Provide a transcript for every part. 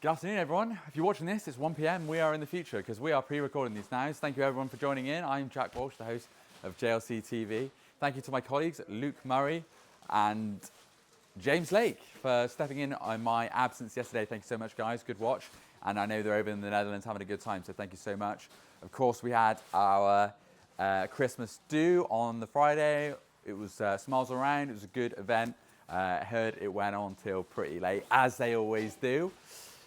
Good afternoon, everyone. If you're watching this, it's 1 p.m. We are in the future because we are pre-recording these now. So thank you, everyone, for joining in. I'm Jack Walsh, the host of JLC TV. Thank you to my colleagues, Luke Murray and James Lake, for stepping in on my absence yesterday. Thank you so much, guys. Good watch. And I know they're over in the Netherlands having a good time, so thank you so much. Of course, we had our Christmas do on the Friday. It was Smiles Around. It was a good event. I heard it went on till pretty late, as they always do.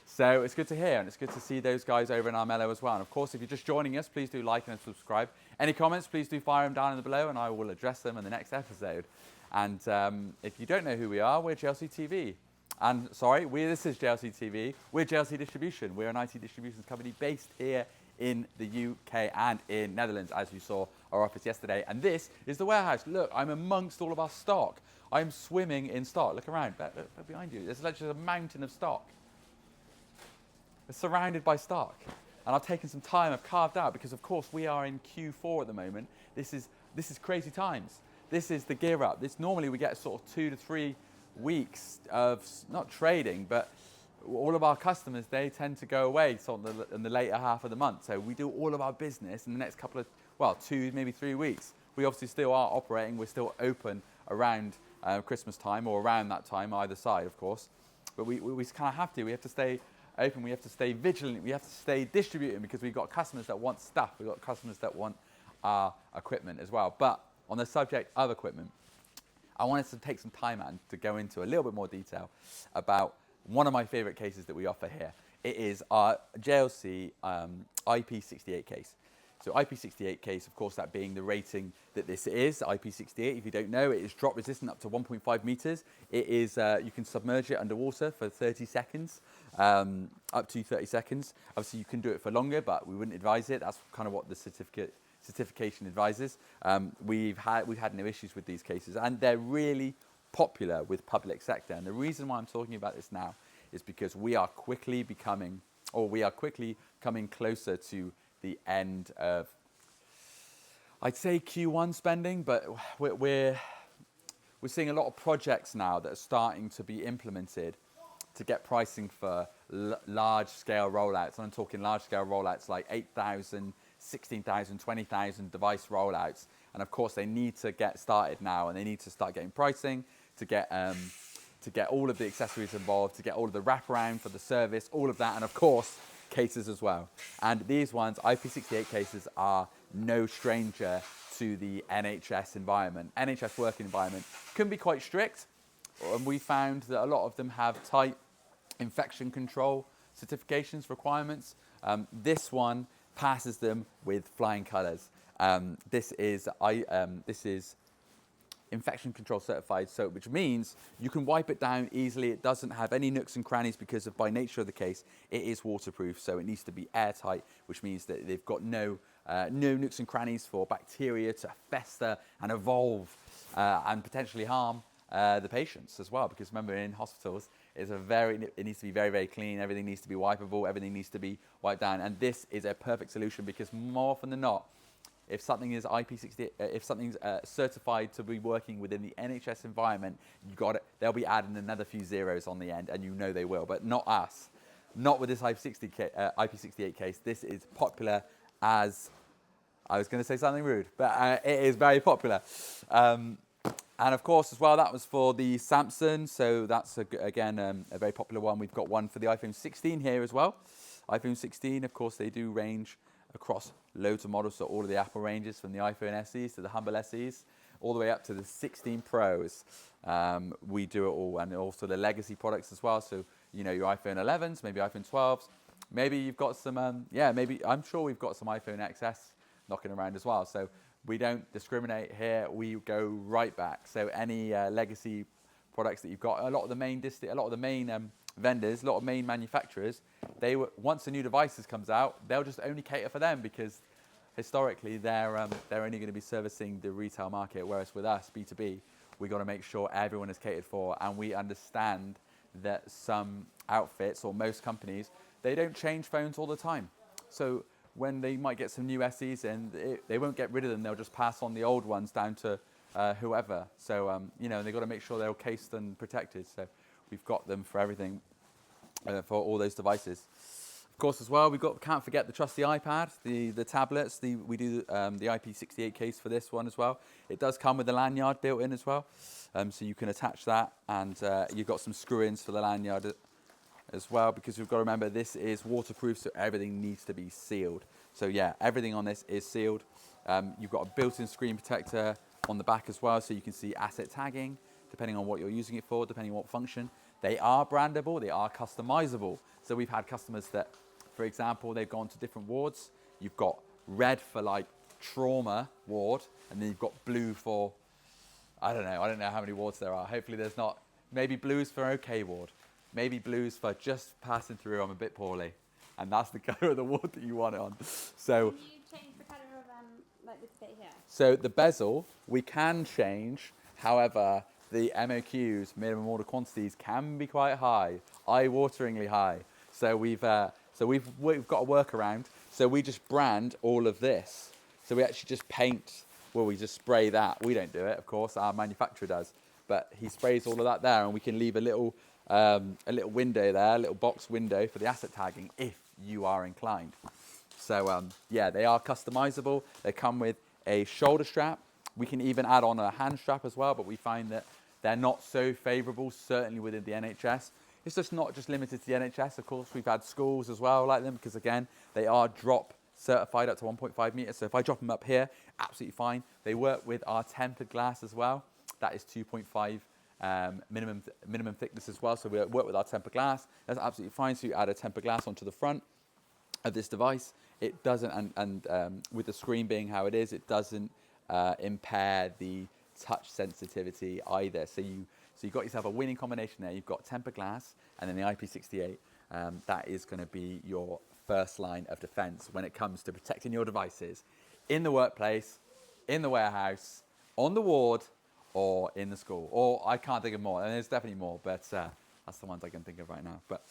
So it's good to hear, and it's good to see those guys over in Armello as well. And of course, if you're just joining us, please do like and subscribe. Any comments, please do fire them down in the below, and I will address them in the next episode. And if you don't know who we are, we're JLC TV. And sorry, this is JLC TV. We're JLC Distribution. We're an IT distributions company based here in the UK and in Netherlands, as you saw our office yesterday. And this is the warehouse. Look, I'm amongst all of our stock. I'm swimming in stock. Look around, look behind you. There's literally a mountain of stock. We're surrounded by stock. And I've taken some time, I've carved out, because of course we are in Q4 at the moment. This is crazy times. This is the gear up. Normally we get sort of 2 to 3 weeks of, not trading, but all of our customers, they tend to go away sort of in the later half of the month. So we do all of our business in the next couple of, 2, maybe 3 weeks. We obviously still are operating. We're still open around Christmas time or around that time, either side, of course. But we kind of have to. We have to stay open, we have to stay vigilant, we have to stay distributing, because we've got customers that want stuff, we've got customers that want our equipment as well. But on the subject of equipment, I wanted to take some time out to go into a little bit more detail about one of my favorite cases that we offer here. It is our JLC IP68 case. So IP68 case, of course, that being the rating that this is, IP68, if you don't know, it is drop resistant up to 1.5 meters. It is, you can submerge it underwater for 30 seconds, up to 30 seconds. Obviously, you can do it for longer, but we wouldn't advise it. That's kind of what the certification advises. We've had no issues with these cases, and they're really popular with public sector. And the reason why I'm talking about this now is because we are quickly coming closer to the end of, I'd say, Q1 spending, but we're seeing a lot of projects now that are starting to be implemented to get pricing for large-scale rollouts. And I'm talking large-scale rollouts like 8,000, 16,000, 20,000 device rollouts. And of course, they need to get started now, and they need to start getting pricing to get all of the accessories involved, to get all of the wraparound for the service, all of that, and of course, cases as well. And these ones, IP68 cases, are no stranger to the NHS environment. NHS working environment can be quite strict, and we found that a lot of them have tight infection control certifications requirements. This one passes them with flying colours. This is infection control certified soap, which means you can wipe it down easily. It doesn't have any nooks and crannies because by nature of the case, it is waterproof. So it needs to be airtight, which means that they've got no nooks and crannies for bacteria to fester and evolve and potentially harm the patients as well. Because remember, in hospitals, it needs to be very, very clean. Everything needs to be wipeable. Everything needs to be wiped down. And this is a perfect solution, because more often than not, if something is IP60, if something's certified to be working within the NHS environment, they'll be adding another few zeros on the end, and you know they will, but not us. Not with this IP68 case. This is popular as, I was going to say something rude, but it is very popular. And of course, as well, that was for the Samsung, so that's, again, a very popular one. We've got one for the iPhone 16 here as well. iPhone 16, of course, they do range across loads of models, so all of the Apple ranges, from the iPhone SEs to the humble SEs, all the way up to the 16 Pros. We do it all, and also the legacy products as well. So, you know, your iPhone 11s, maybe iPhone 12s, maybe you've got some, I'm sure we've got some iPhone XS knocking around as well. So we don't discriminate here. We go right back. So any legacy products that you've got, a lot of the main vendors, a lot of main manufacturers, once a new device comes out, they'll just only cater for them, because historically they're only going to be servicing the retail market, whereas with us, B2B, we got to make sure everyone is catered for. And we understand that some outfits, or most companies, they don't change phones all the time. So when they might get some new SEs in, they won't get rid of them. They'll just pass on the old ones down to whoever. So, they've got to make sure they're all cased and protected. So we've got them for everything. for all those devices. Of course, as well, can't forget the trusty iPad, the tablets. We do the IP68 case for this one as well. It does come with a lanyard built in as well, so you can attach that, and you've got some screw-ins for the lanyard as well, because we've got to remember this is waterproof, so everything needs to be sealed. So yeah, everything on this is sealed. You've got a built-in screen protector on the back as well, so you can see asset tagging, depending on what you're using it for, depending on what function. They are brandable, they are customizable. So we've had customers that, for example, they've gone to different wards. You've got red for like trauma ward, and then you've got blue for, I don't know how many wards there are. Hopefully there's not, maybe blue's for okay ward. Maybe blue's for just passing through, I'm a bit poorly. And that's the colour of the ward that you want it on. So, can you change the colour of like this bit here? So the bezel, we can change. However, the MOQs, minimum order quantities, can be quite high, eye-wateringly high. So we've got a workaround. So we just brand all of this. So we actually just paint, well, we just spray that. We don't do it, of course, our manufacturer does. But he sprays all of that there, and we can leave a little window there, a little box window for the asset tagging if you are inclined. So yeah, they are customizable. They come with a shoulder strap. We can even add on a hand strap as well, but we find that they're not so favorable, certainly within the NHS. It's just not just limited to the NHS. Of course, we've had schools as well like them, because again, they are drop certified up to 1.5 meters. So if I drop them up here, absolutely fine. They work with our tempered glass as well. That is 2.5 minimum thickness as well. So we work with our tempered glass. That's absolutely fine. So you add a tempered glass onto the front of this device. It doesn't, and with the screen being how it is, it doesn't impair the touch sensitivity either. So you've got yourself a winning combination there. You've got tempered glass and then the IP68. That is going to be your first line of defense when it comes to protecting your devices in the workplace, in the warehouse, on the ward, or in the school. Or I can't think of more, and there's definitely more, but that's the ones I can think of right now. But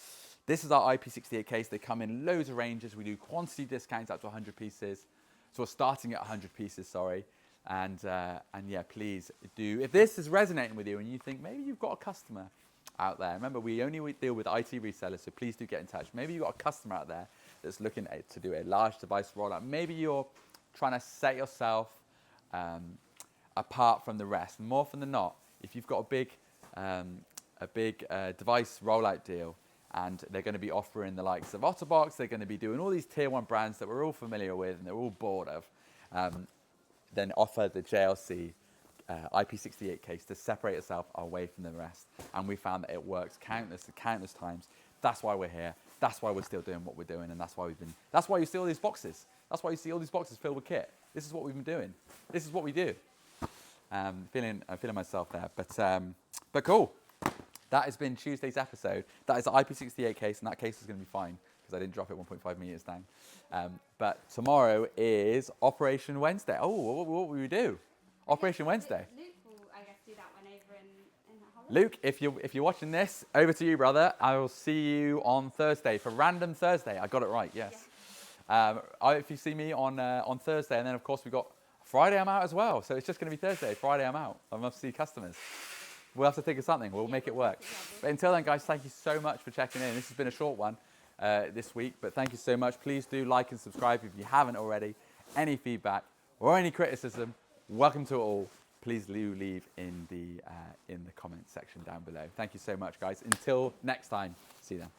this is our IP68 case. They come in loads of ranges. We do quantity discounts up to 100 pieces. So we're starting at 100 pieces, sorry. And yeah, please do. If this is resonating with you and you think maybe you've got a customer out there, remember we only deal with IT resellers, so please do get in touch. Maybe you've got a customer out there that's looking to do a large device rollout. Maybe you're trying to set yourself apart from the rest. More often than not, if you've got a big device rollout deal, and they're going to be offering the likes of Otterbox, they're going to be doing all these tier 1 brands that we're all familiar with and they're all bored of, then offer the JLC IP68 case to separate itself away from the rest. And we found that it works countless times. That's why we're here. That's why we're still doing what we're doing, and that's why you see all these boxes. That's why you see all these boxes filled with kit. This is what we've been doing. This is what we do. I'm feeling myself there, but cool. That has been Tuesday's episode. That is the IP68 case, and that case is going to be fine because I didn't drop it 1.5 meters down. But tomorrow is Operation Wednesday. Oh, what will we do? Operation Wednesday. Luke will, I guess, do that one over in Holland. Luke, if you're watching this, over to you, brother. I will see you on Thursday for Random Thursday. I got it right, yes. If you see me on Thursday, and then of course we've got Friday, I'm out as well. So it's just going to be Thursday. Friday, I'm out. I must see customers. We'll have to think of something. We'll make it work. But until then, guys, thank you so much for checking in. This has been a short one this week, but thank you so much. Please do like and subscribe if you haven't already. Any feedback or any criticism, welcome to it all. Please do leave in the comment section down below. Thank you so much, guys. Until next time, see you then.